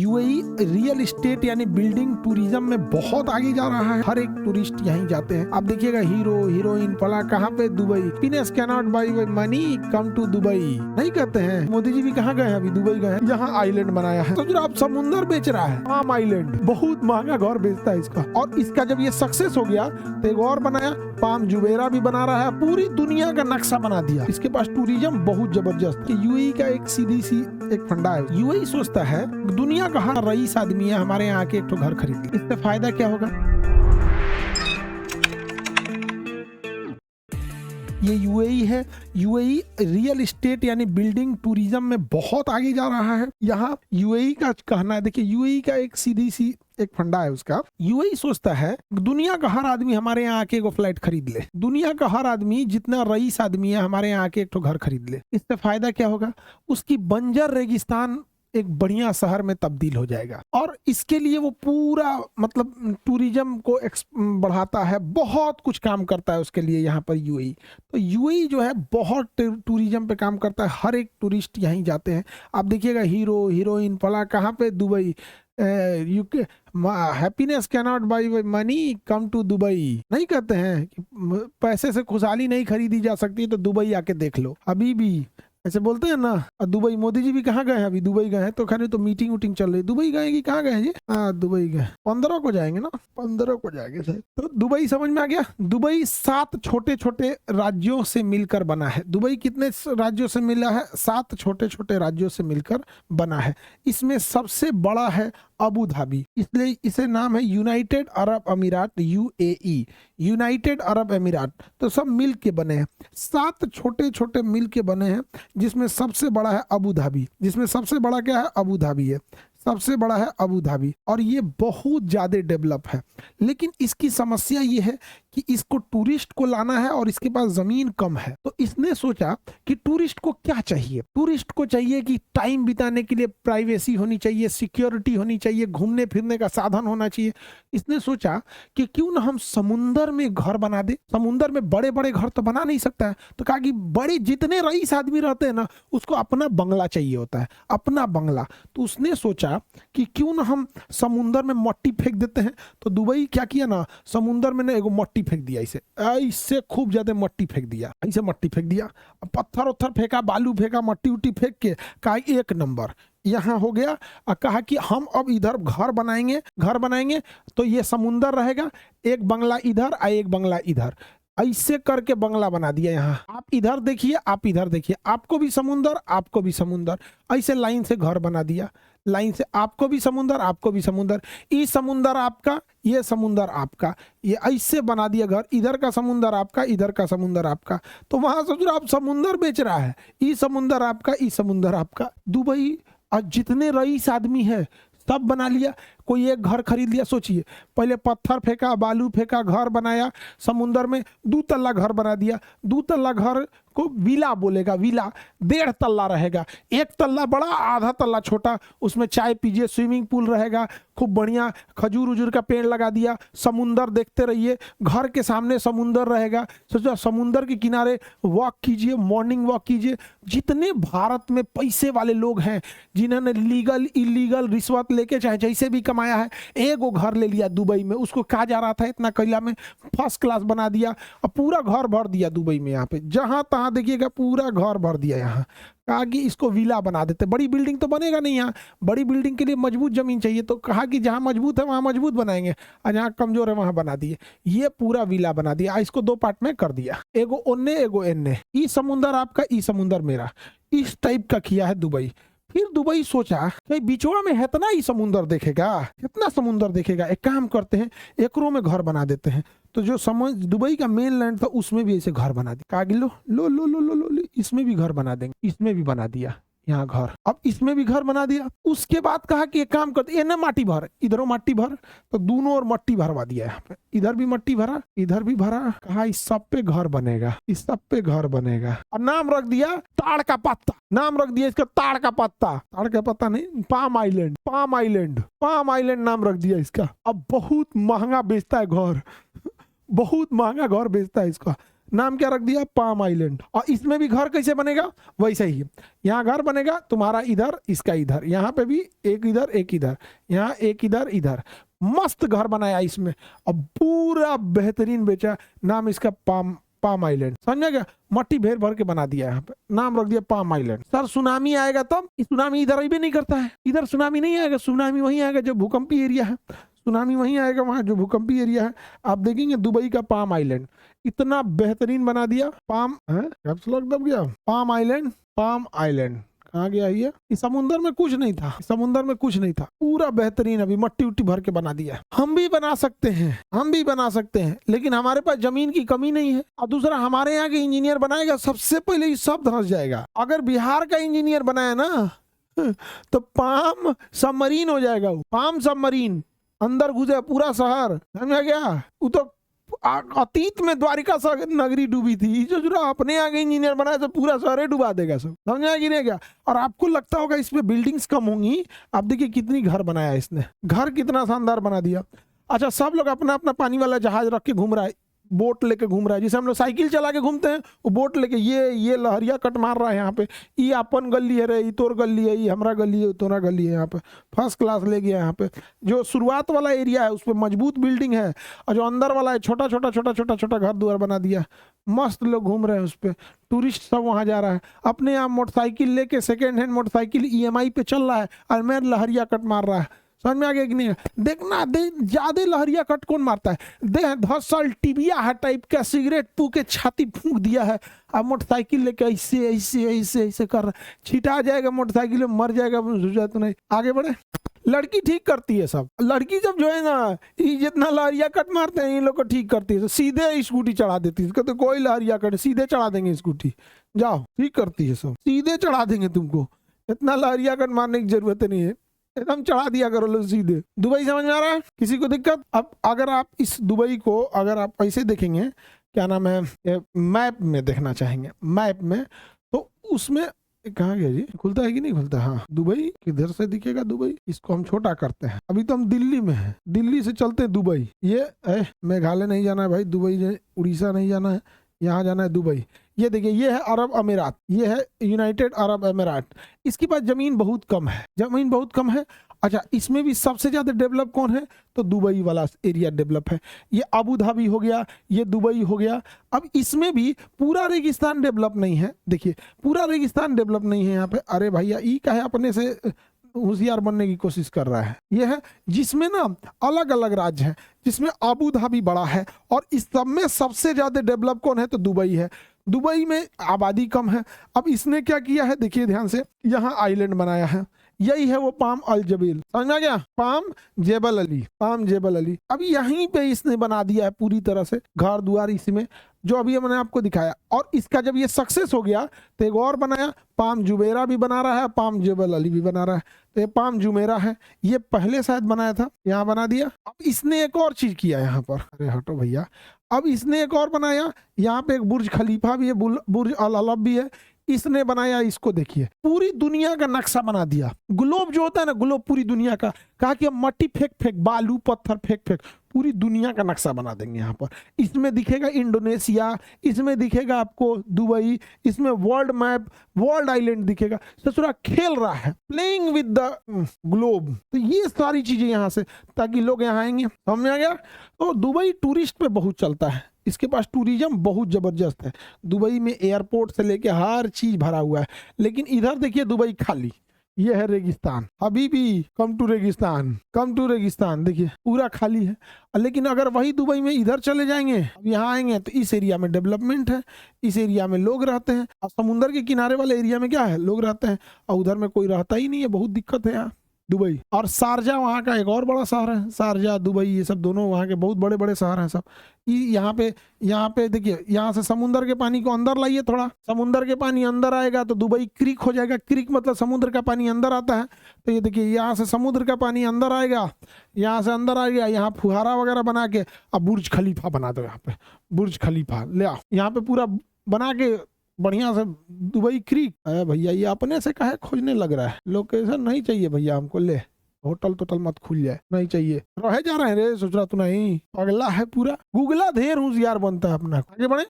UAE real estate यानी building tourism में बहुत आगे जा रहा है। हर एक टूरिस्ट यहीं जाते हैं। आप देखिएगा हीरो हीरोइन फला कहाँ पे, Dubai. Happiness can not buy money, come to Dubai नहीं कहते हैं। मोदी जी भी कहाँ गए हैं? अभी दुबई गए हैं। यहाँ आइलैंड बनाया है। तो जो आप समुंदर बेच रहा है, पाम आइलैंड, बहुत महंगा घर बेचता है इसका। और इसका जब ये सक्सेस हो गया तो एक और बनाया, पाम जुबेरा भी बना रहा है। पूरी दुनिया का नक्शा बना दिया। इसके पास टूरिज्म बहुत जबरदस्त। यूएई का एक सीधी सी एक फंडा है। यूएई सोचता है दुनिया का हर रईस आदमी है, हमारे यहाँ आके एक तो घर खरीद ले। इससे फायदा क्या होगा? ये यूएई है। यूएई रियल एस्टेट यानी बिल्डिंग टूरिज्म में बहुत आगे जा रहा है। यहाँ यूएई का कहना है, देखिए यूएई का एक सीधी सी एक फंडा है उसका। यूएई सोचता है दुनिया का हर आदमी हमारे यहाँ आके एक फ्लैट खरीद ले। दुनिया का हर आदमी, जितना रईस आदमी है, हमारे यहाँ आके एक तो घर खरीद ले। इससे फायदा क्या होगा? उसकी बंजर रेगिस्तान एक बढ़िया शहर में तब्दील हो जाएगा। और इसके लिए वो पूरा मतलब टूरिज्म को बढ़ाता है, बहुत कुछ काम करता है उसके लिए यहाँ पर यूएई। तो यूएई जो है बहुत टूरिज्म पे काम करता है। हर एक टूरिस्ट यहीं जाते हैं। आप देखिएगा हीरो हीरोइन फला कहाँ पे, Dubai. UK happiness can not buy money, come to Dubai नहीं कहते हैं कि पैसे से खुशहाली नहीं खरीदी जा सकती, तो दुबई आके देख लो। अभी भी ऐसे बोलते हैं ना। दुबई, मोदी जी भी कहाँ गए हैं? अभी दुबई गए हैं। तो खैर तो मीटिंग वूटिंग चल रही। दुबई गए कि कहाँ गए हैं जी? हाँ दुबई गए। 15 को जाएंगे ना, 15 को जाएंगे सर। तो दुबई समझ में आ गया। दुबई 7 छोटे छोटे राज्यों से मिलकर बना है। दुबई कितने राज्यों से मिला है? 7 छोटे छोटे राज्यों से मिलकर बना है। इसमें सबसे बड़ा है अबू धाबी, इसलिए इसे नाम है यूनाइटेड अरब अमीरात, यूएई, यूनाइटेड अरब अमीरात। तो सब मिल के बने हैं, 7 छोटे छोटे मिल के बने हैं, जिसमें सबसे बड़ा है अबू धाबी। जिसमें सबसे बड़ा क्या है? अबू धाबी है। सबसे बड़ा है अबू धाबी। और ये बहुत ज़्यादा डेवलप है। लेकिन इसकी समस्या ये है कि इसको टूरिस्ट को लाना है और इसके पास ज़मीन कम है। तो इसने सोचा कि टूरिस्ट को क्या चाहिए? टूरिस्ट को चाहिए कि टाइम बिताने के लिए प्राइवेसी होनी चाहिए, सिक्योरिटी होनी चाहिए, घूमने फिरने का साधन होना चाहिए। इसने सोचा कि क्यों ना हम समुंदर में घर बना दे। समुंदर में बड़े बड़े घर तो बना नहीं सकता है। तो कहा कि बड़े जितने रईस आदमी रहते हैं ना, उसको अपना बंगला चाहिए होता है, अपना बंगला। तो उसने सोचा कि क्यों ना हम समुंदर में मट्टी फेंक देते हैं। तो दुबई क्या किया ना, समुंदर में ना एगो मट्टी फेंक दिया। इसे ऐसे खूब ज्यादा मट्टी फेंक दिया, ऐसे मट्टी फेंक दिया, पत्थर उत्थर फेंका, बालू फेंका, मट्टी उट्टी फेंक के कहा एक नंबर यहाँ हो गया। और कहा कि हम अब इधर घर बनाएंगे तो ये समुंदर रहेगा, एक बंगला इधर और एक बंगला इधर। ऐसे करके बंगला बना दिया। यहाँ आप इधर देखिए, आप इधर देखिए, आपको भी समुंदर, आपको भी समुंदर, ऐसे लाइन से घर बना दिया। लाइन से आपको भी समुंदर, आपको भी समुंदर, ये समुंदर आपका, ये समुंदर आपका, ये ऐसे बना दिया घर। इधर का समुंदर आपका, इधर का समुंदर आपका। तो वहां सोच रहा आप समुंदर बेच रहा है, ये समुंदर आपका, ये समुंदर आपका। दुबई और जितने रईस आदमी है सब बना लिया। कोई एक घर खरीद लिया। सोचिए, पहले पत्थर फेंका, बालू फेंका, घर बनाया समुंदर में, 2 तल्ला घर बना दिया। 2 तल्ला घर को विला बोलेगा। विला 1.5 तल्ला रहेगा, 1 तल्ला बड़ा, आधा तल्ला छोटा। उसमें चाय पीजिए, स्विमिंग पूल रहेगा, खूब बढ़िया खजूर उजूर का पेड़ लगा दिया, समुंदर देखते रहिए, घर के सामने समुंदर रहेगा। सोचो समुंदर के किनारे वॉक कीजिए, मॉर्निंग वॉक कीजिए। जितने भारत में पैसे वाले लोग हैं, जिन्होंने लीगल इलीगल रिश्वत लेके चाहे जैसे भी कमाया है, एगो घर ले लिया दुबई में। उसको कहा जा रहा था इतना कैला में फर्स्ट क्लास बना दिया और पूरा घर भर दिया दुबई में। यहाँ पे जहां तहां देखिएगा पूरा घर भर दिया। यहाँ कहा कि इसको विला बना देते। बड़ी बिल्डिंग तो बनेगा नहीं यहाँ, बड़ी बिल्डिंग के लिए मजबूत जमीन चाहिए। तो कहा कि जहां मजबूत है वहां मजबूत बनाएंगे और जहां कमजोर है वहां बना दिए। ये पूरा विला बना दिया। इसको 2 पार्ट में कर दिया, एगो ओन्ने एगो एन्ने। ई समुंदर आपका, ई समुंदर मेरा, इस टाइप का किया है दुबई। फिर दुबई सोचा कि बिचौड़ा में इतना ही समुंदर देखेगा, कितना समुंदर देखेगा, एक काम करते हैं एकरों में घर बना देते हैं। तो जो दुबई का मेन लैंड था उसमें भी ऐसे घर बना दिया। कहा लो लो लो लो लो लो, इसमें भी घर बना देंगे। इसमें भी बना दिया यहाँ घर। अब इसमें भी घर बना दिया। उसके बाद कहा कि एक काम करते, ना माटी भर, इधरों माटी भर। तो दोनों और मट्टी भरवा दिया यहाँ पे, इधर भी मट्टी भरा, इधर भी भरा। कहा इस सब पे घर बनेगा, इस सब पे घर बनेगा। और नाम रख दिया ताड़ का पत्ता। नाम रख दिया इसका ताड़ का पत्ता। ताड़ का पत्ता नहीं, palm island, palm island, palm island नाम रख दिया इसका। अब बहुत महंगा बेचता है घर, बहुत महंगा घर बेचता है इसका। नाम क्या रख दिया, पाम आइलैंड। और इसमें भी घर कैसे बनेगा, वैसे ही यहाँ घर बनेगा तुम्हारा इधर, इसका इधर, यहाँ पे भी एक इधर एक इधर, यहाँ एक इधर इधर, मस्त घर बनाया इसमें और पूरा बेहतरीन बेचा। नाम इसका पाम आइलैंड, समझ गया, मट्टी भेर भर के बना दिया, यहाँ पे नाम रख दिया पाम आइलैंड। सर सुनामी आएगा तब, सुनामी इधर भी नहीं करता है, इधर सुनामी नहीं आएगा, सुनामी वहीं आएगा जो भूकंपी एरिया है, सुनामी वहीं आएगा वहां जो भूकंपी एरिया है। आप देखेंगे दुबई का पाम आइलैंड इतना बेहतरीन बना दिया। पाम दब गया, पाम आइलैंड, पाम आइलैंड कहाँ गया ये, इस समुंदर में कुछ नहीं था, समुंदर में कुछ नहीं था, पूरा बेहतरीन अभी मट्टी उट्टी भर के बना दिया। हम भी बना सकते हैं, हम भी बना सकते हैं, लेकिन हमारे पास जमीन की कमी नहीं है। और दूसरा हमारे यहाँ के इंजीनियर बनाएगा सबसे पहले ये सब धंस जाएगा। अगर बिहार का इंजीनियर बनाया ना तो पाम सबमरीन हो जाएगा, वो पाम सबमरीन अंदर घुसे पूरा शहर, समझा गया। वो तो अतीत में द्वारिका नगरी डूबी थी, जो अपने आगे इंजीनियर बनाया तो पूरा शहर डुबा देगा सब, समझा कि नहीं क्या। और आपको लगता होगा इसमें बिल्डिंग्स कम होंगी, आप देखिए कितनी घर बनाया इसने, घर कितना शानदार बना दिया। अच्छा सब लोग अपना अपना पानी वाला जहाज रख के घूम रहा है, बोट लेके घूम रहा है, जिसे हम लोग साइकिल चला के घूमते हैं, वो बोट लेके ये लहरिया कट मार रहा है यहाँ पे, ये अपन गली है रे, ये तोर गली है, ये हमारा गली है, तोरा गली है, यहाँ पे फर्स्ट क्लास ले गया। यहाँ पे जो शुरुआत वाला एरिया है उस पर मजबूत बिल्डिंग है, और जो अंदर वाला है छोटा छोटा छोटा छोटा छोटा घर द्वार बना दिया, मस्त लोग घूम रहे हैं उस पर, टूरिस्ट सब वहाँ जा रहा है। अपने यहाँ मोटरसाइकिल लेके सेकेंड हैंड मोटरसाइकिल EMI पे चल रहा है, और मैं लहरिया कट मार रहा है, समझ में आ गया कि नहीं। देखना दे ज्यादा लहरिया कट कौन मारता है, दे 10 साल टिबिया है टाइप का, सिगरेट पू के छाती फूंक दिया है, अब मोटरसाइकिल लेके ऐसे ऐसे ऐसे ऐसे कर छिटा जाएगा, मोटरसाइकिल में मर जाएगा, तो नहीं आगे बढ़े। लड़की ठीक करती है सब, लड़की जब जो है ना ये जितना लहरिया कट मारते हैं इन लोग को ठीक करती है, तो सीधे स्कूटी चढ़ा देती है, तो कोई लहरिया कट सीधे चढ़ा देंगे स्कूटी, जाओ ठीक करती है सब, सीधे चढ़ा देंगे तुमको, इतना लहरिया कट मारने की जरूरत नहीं है, एकदम चढ़ा दिया करो लो सीधे। दुबई समझ में आ रहा है, किसी को दिक्कत। अब अगर आप इस दुबई को अगर आप ऐसे देखेंगे, क्या नाम है, मैप में देखना चाहेंगे, मैप में, तो उसमें कहाँ गया जी, खुलता है कि नहीं खुलता, हाँ दुबई किधर से दिखेगा, दुबई इसको हम छोटा करते हैं, अभी तो हम दिल्ली में हैं, दिल्ली से चलते हैं दुबई, ये मेघालय नहीं जाना है भाई, दुबई उड़ीसा नहीं जाना है, यहाँ जाना है दुबई। ये देखिए ये है अरब अमीरात, ये है यूनाइटेड अरब अमीरात, इसके पास जमीन बहुत कम है, जमीन बहुत कम है। अच्छा इसमें भी सबसे ज्यादा डेवलप कौन है, तो दुबई वाला एरिया डेवलप है, ये अबू धाबी हो गया, ये दुबई हो गया। अब इसमें भी पूरा रेगिस्तान डेवलप नहीं है, देखिए पूरा रेगिस्तान डेवलप नहीं है यहाँ पे। अरे भैया ई का है अपने से होशियार बनने की कोशिश कर रहा है, ये है जिसमें ना अलग अलग राज्य है, जिसमें अबू धाबी बड़ा है, और इस सब में सबसे ज्यादा डेवलप कौन है, तो दुबई है। दुबई में आबादी कम है। अब इसने क्या किया है देखिए ध्यान से, यहाँ आइलैंड बनाया है, यही है वो पाम अल जबील, समझ आ गया, पाम जेबल अली, पाम जेबल अली। अब यहीं पे इसने बना दिया है पूरी तरह से घर द्वार इसमें, जो अभी मैंने आपको दिखाया। और इसका जब ये सक्सेस हो गया तो एक और बनाया, पाम जुमेरा भी बना रहा है, पाम जेबल अली भी बना रहा है, तो ये पाम जुमेरा है, ये पहले शायद बनाया था, यहाँ बना दिया। अब इसने एक और चीज किया यहाँ पर, अरे हटो भैया, अब इसने एक और बनाया, यहाँ पे एक बुर्ज खलीफा भी है, बुर्ज अल अरब भी है, इसने बनाया। इसको देखिए पूरी दुनिया का नक्शा बना दिया, ग्लोब जो होता है ना, ग्लोब पूरी दुनिया का, कहा कि हम मट्टी फेंक फेंक, बालू पत्थर फेंक फेंक पूरी दुनिया का नक्शा बना देंगे यहाँ पर। इसमें दिखेगा इंडोनेशिया, इसमें दिखेगा आपको दुबई, इसमें वर्ल्ड मैप, वर्ल्ड आइलैंड दिखेगा। ससुरा खेल रहा है, प्लेइंग विद द ग्लोब। तो ये सारी चीजें यहाँ से, ताकि लोग यहाँ आएंगे, समझ में आ गया। तो दुबई टूरिस्ट पे बहुत चलता है, इसके पास टूरिज्म बहुत जबरदस्त है। दुबई में एयरपोर्ट से लेके हर चीज भरा हुआ है, लेकिन इधर देखिए दुबई खाली, ये है रेगिस्तान, अभी भी कम टू रेगिस्तान, कम टू रेगिस्तान, देखिए पूरा खाली है। लेकिन अगर वही दुबई में इधर चले जाएंगे, अब यहाँ आएंगे तो इस एरिया में डेवलपमेंट है, इस एरिया में लोग रहते हैं, और समुद्र के किनारे वाले एरिया में क्या है, लोग रहते हैं, और उधर में कोई रहता ही नहीं है, बहुत दिक्कत है यहाँ दुबई। और शारजा वहाँ का एक और बड़ा शहर है, शारजा दुबई ये सब दोनों वहाँ के बहुत बड़े बड़े शहर हैं सब। यहाँ पे देखिए, यहाँ से समुद्र के पानी को अंदर लाइए, थोड़ा समुद्र के पानी अंदर आएगा तो दुबई क्रीक हो जाएगा। क्रीक मतलब समुद्र का पानी अंदर आता है, तो ये देखिए यहाँ से समुद्र का पानी अंदर आएगा, यहाँ से अंदर आ गया, यहाँ फुहारा वगैरह बना के अब बुर्ज खलीफा बना दो, यहाँ पे बुर्ज खलीफा ले आओ, यहाँ पे पूरा बना के बढ़िया से दुबई क्रीक। अरे भैया ये अपने से काहे खोजने लग रहा है, लोकेशन नहीं चाहिए भैया हमको, ले होटल टोटल मत खुल जाए, नहीं चाहिए, रहे जा रहे हैं रे, सोच रहा तू नहीं, अगला है पूरा गूगला ढेर होशियार बनता है अपना। आगे बढ़े,